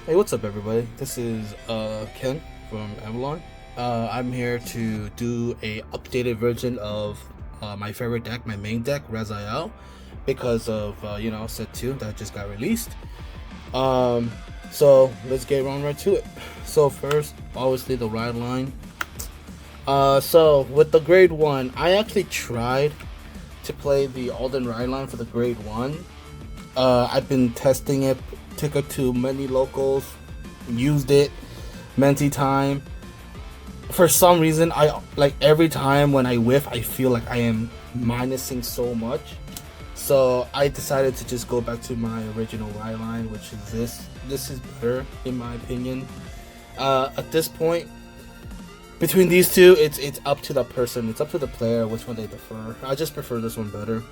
Hey, what's up, everybody? This is Ken from Avalon. I'm here to do a updated version of my favorite deck, my main deck, Rezael, because of set two that just got released. Um, so let's get right to it. So first, obviously the ride line. So with the grade one, I actually tried to play the Alden ride line for the grade one. I've been testing it, took it to many locals, used it many time. For some reason, I like every time when I whiff, I feel like I am minusing so much. So I decided to just go back to my original ride line, which is this. This is better in my opinion. At this point, between these two, it's up to the person, it's up to the player which one they prefer. I just prefer this one better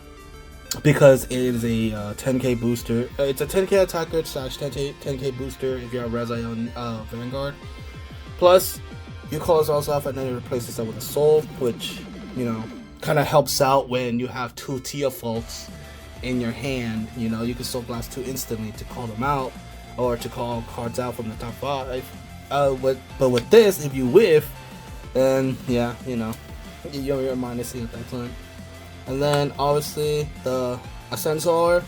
because it is a 10k booster. It's a 10k attacker slash 10k booster if you're a Rezael Vanguard. Plus, you call this also off and then you replace this with a soul, which, kind of helps out when you have two Tia faults in your hand. You can soul blast two instantly to call them out or to call cards out from the top five. But with this, if you whiff, then yeah, you're minusing at that time. And then obviously the Ascensor.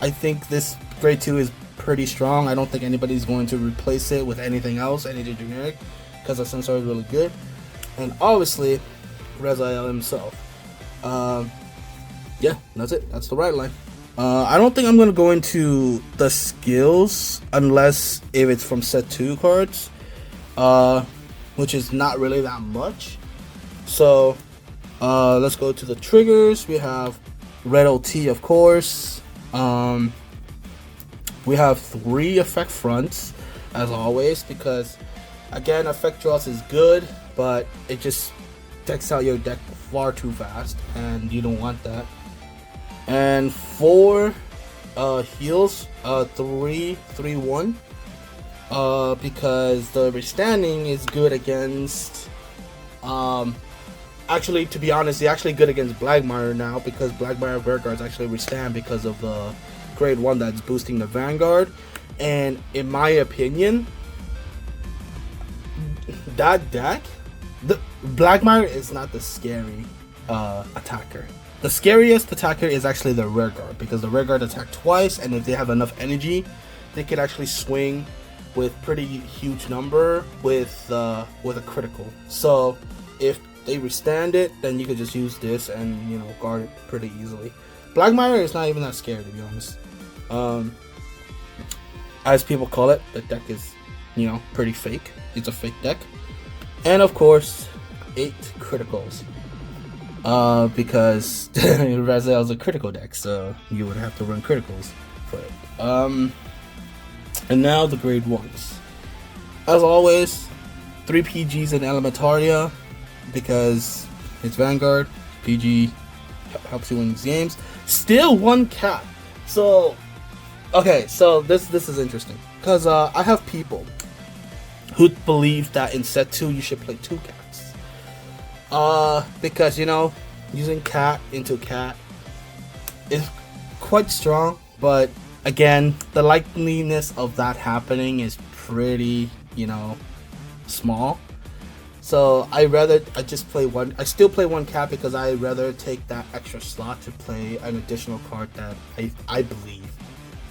I think this grade 2 is pretty strong. I don't think anybody's going to replace it with anything else, anything generic, because Ascensor is really good. And obviously Rezael himself. Yeah, that's it. That's the right line. I don't think I'm going to go into the skills unless if it's from set 2 cards, which is not really that much. So let's go to the triggers. We have red OT, of course. We have 3 effect fronts, as always, because again, effect draws is good, but it just decks out your deck far too fast, and you don't want that. And 4 heals, 3-3-1, because the withstanding is good against. Actually, to be honest, he's actually good against Blackmire now because Blackmire Vanguards actually withstand because of the grade 1 that's boosting the Vanguard. And in my opinion, that deck, the Blackmire is not the scary attacker. The scariest attacker is actually the Rearguard, because the Rearguard attack twice, and if they have enough energy, they can actually swing with pretty huge number with a critical. So if they withstand it, then you could just use this and guard it pretty easily. Blackmire is not even that scary, to be honest. As people call it, the deck is pretty fake. It's a fake deck. And of course 8 criticals, because Rezael is a critical deck, so you would have to run criticals for it. And now the grade 1s. As always, 3 PGs in Elementaria, because it's Vanguard. PG helps you win these games. Still 1 cat. So, okay, so this is interesting, because I have people who believe that in set 2 you should play 2 cats. Because using cat into cat is quite strong, but again, the likeliness of that happening is pretty, small. So I just play 1. I still play 1 cat because I rather take that extra slot to play an additional card that I believe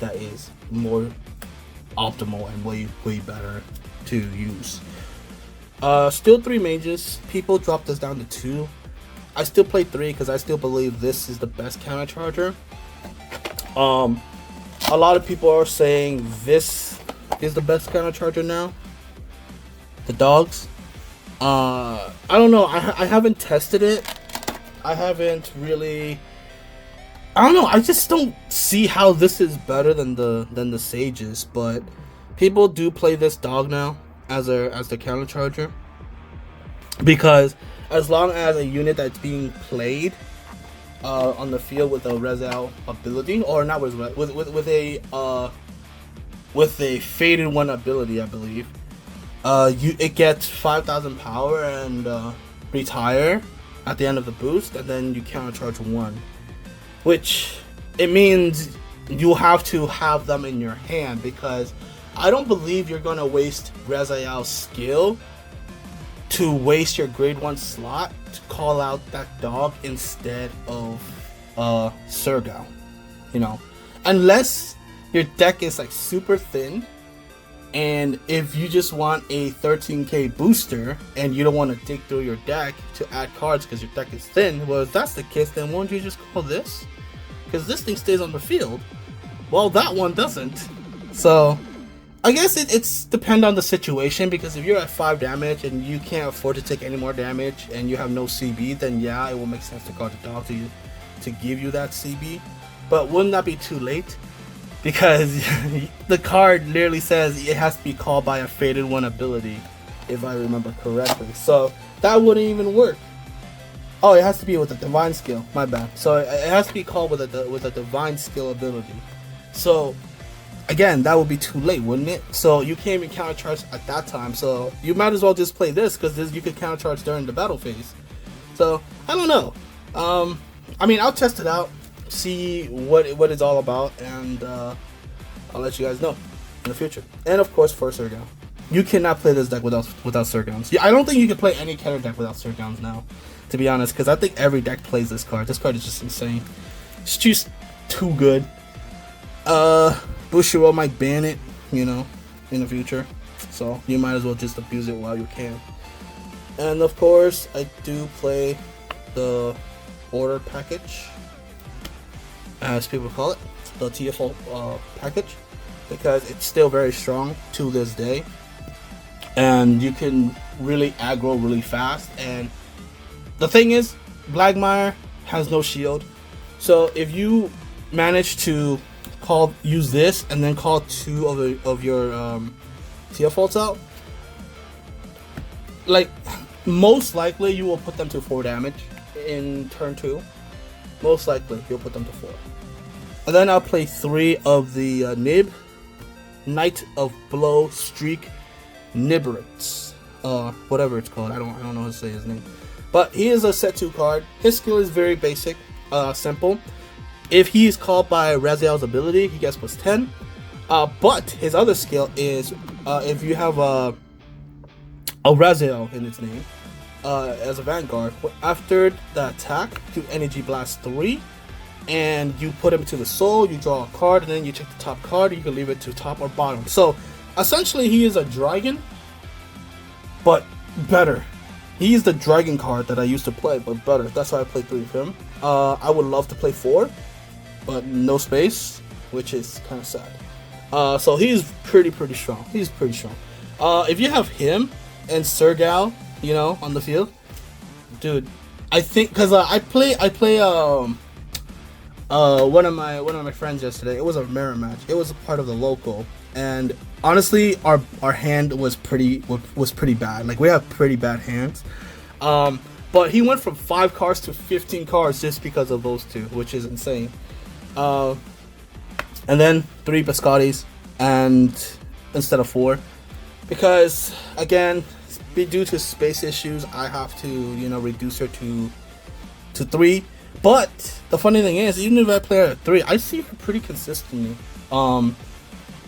that is more optimal and way better to use. Still 3 mages. People drop this down to 2. I still play 3 because I still believe this is the best counter charger. A lot of people are saying this is the best counter charger now. The dogs. I don't know. I haven't tested it. I haven't really. I don't know. I just don't see how this is better than the sages. But people do play this dog now as the counter charger, because as long as a unit that's being played on the field with a Rezael ability, or not with a faded 1 ability, I believe. It gets 5,000 power and retire at the end of the boost, and then you counter charge 1, which it means you have to have them in your hand, because I don't believe you're gonna waste Rezael's skill to waste your grade 1 slot to call out that dog instead of Sergal. You know, unless your deck is like super thin, and if you just want a 13k booster and you don't want to dig through your deck to add cards because your deck is thin, well, if that's the case, then won't you just call this? Because this thing stays on the field. Well, that one doesn't. So I guess it's depend on the situation, because if you're at 5 damage and you can't afford to take any more damage and you have no CB, then yeah, it will make sense to call the dog to give you that CB. But wouldn't that be too late? Because the card literally says it has to be called by a Faded 1 ability, if I remember correctly. So that wouldn't even work. Oh, it has to be with a Divine Skill. My bad. So it has to be called with a Divine Skill ability. So again, that would be too late, wouldn't it? So you can't even countercharge at that time. So you might as well just play this, because you could countercharge during the battle phase. So I don't know. I mean, I'll test it out, see what it's all about, and I'll let you guys know in the future. And of course, for Sergal, you cannot play this deck without Sergons. Yeah, I don't think you can play any Keter deck without Sergons now, to be honest, because I think every deck plays this card. This card is just insane. It's just too good. Bushiroad might ban it, you know, in the future, so you might as well just abuse it while you can. And of course, I do play the Order package, as people call it, the TFO package, because it's still very strong to this day, and you can really aggro really fast. And the thing is, Blagmire has no shield, so if you manage to use this and then call 2 of your TFOs out, like, most likely you will put them to 4 damage in turn 2. Most likely you'll put them to 4. And then I'll play 3 of the Nib, Knight of Blow Streak Nibberets, whatever it's called. I don't know how to say his name, but he is a set 2 card. His skill is very basic, simple. If he is called by Rezael's ability, he gets +10. But his other skill is, if you have a Rezael in its name, as a Vanguard, after the attack, do Energy Blast 3, and you put him to the soul, you draw a card, and then you check the top card, you can leave it to top or bottom. So essentially he is a dragon, but better. He is the dragon card that I used to play, but better. That's why I played 3 of him. I would love to play 4, but no space, which is kind of sad. So he's pretty strong. He's pretty strong. If you have him and Sergal, you know, on the field, dude, I think, because I play one of my friends yesterday. It was a mirror match. It was a part of the local, and honestly, our hand was pretty bad. Like, we have pretty bad hands. But he went from 5 cards to 15 cards just because of those 2, which is insane. And then 3 Biscottis and instead of 4, because again, due to space issues, I have to, you know, reduce her to 3. But the funny thing is, even if I play her at 3, I see her pretty consistently.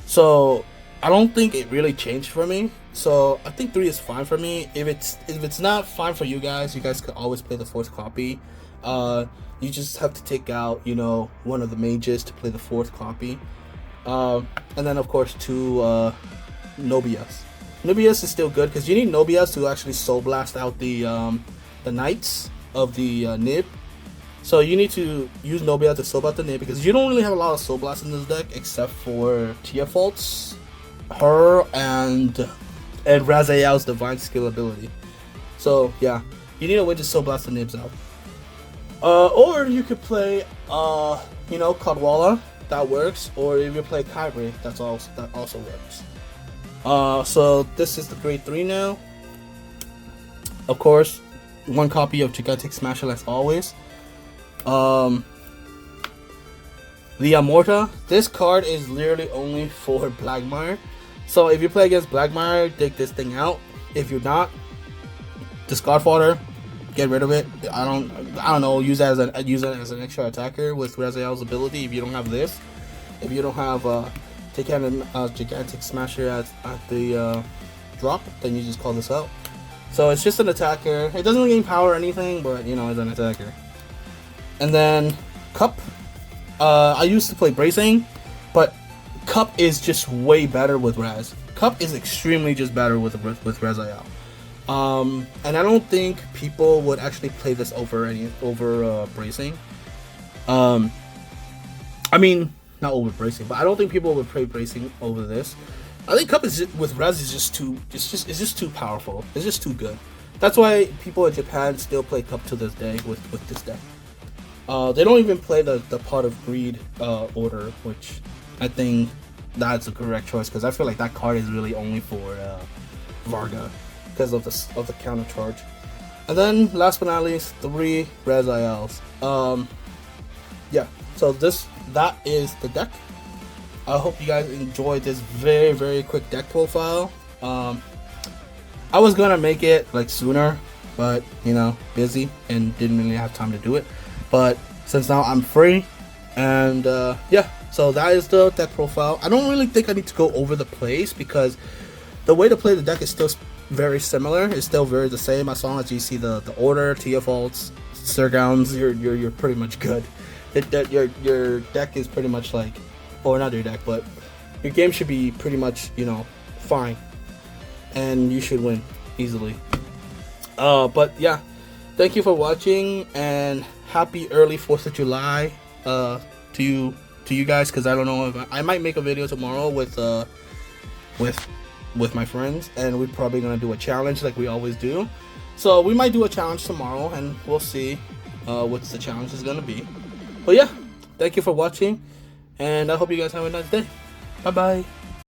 So I don't think it really changed for me. So I think 3 is fine for me. If it's not fine for you guys could always play the 4th copy. You just have to take out, you know, one of the mages to play the 4th copy. And then of course 2 Nobias. Nobias is still good because you need Nobias to actually Soul Blast out the Knights of the Nib. So you need to use Nobias to Soul Blast the Nib, because you don't really have a lot of Soul Blasts in this deck except for Tiafolt's, her, and Raziel's Divine Skill ability. So yeah, you need a way to Soul Blast the Nibs out. Or you could play, you know, Kadwala. That works. Or if you play Kyrie, that also works. So this is the grade 3 now. Of course, 1 copy of Gigantic Smasher as always. The Amorta. This card is literally only for Blagmire. So if you play against Blagmire, dig this thing out. If you're not, discard fodder, get rid of it. I don't know. Use it as an extra attacker with Rezael's ability if you don't have this. If you don't have gigantic smasher at the drop, then you just call this out. So it's just an attacker. It doesn't gain power or anything, but you know, it's an attacker. And then Cup. I used to play Bracing, but Cup is just way better with Raz. Cup is extremely just better with Rezael. And I don't think people would actually play this over Bracing. I mean, not over Bracing, but I don't think people would play Bracing over this. I think Cup is with Raz is just too too powerful. It's just too good. That's why people in Japan still play Cup to this day with this deck. They don't even play the Pot of Greed order, which I think that's a correct choice, because I feel like that card is really only for Varga because of the counter charge. And then last but not least, 3 Rezaels. Yeah, so that is the deck. I hope you guys enjoyed this very quick deck profile. I was gonna make it like sooner, but you know, busy and didn't really have time to do it. But since now I'm free, and yeah, so that is the deck profile. I don't really think I need to go over the plays, because the way to play the deck is still very similar. It's still very the same. As long as you see the order, Teofaults, Sirgowns, you're pretty much good. Your deck is pretty much like, or not your deck, but your game should be pretty much, you know, fine, and you should win easily. But yeah, thank you for watching, and happy early 4th of July to you guys, because I don't know if I might make a video tomorrow with my friends, and we're probably gonna do a challenge like we always do. So we might do a challenge tomorrow, and we'll see what the challenge is gonna be. But yeah, thank you for watching, and I hope you guys have a nice day. Bye bye.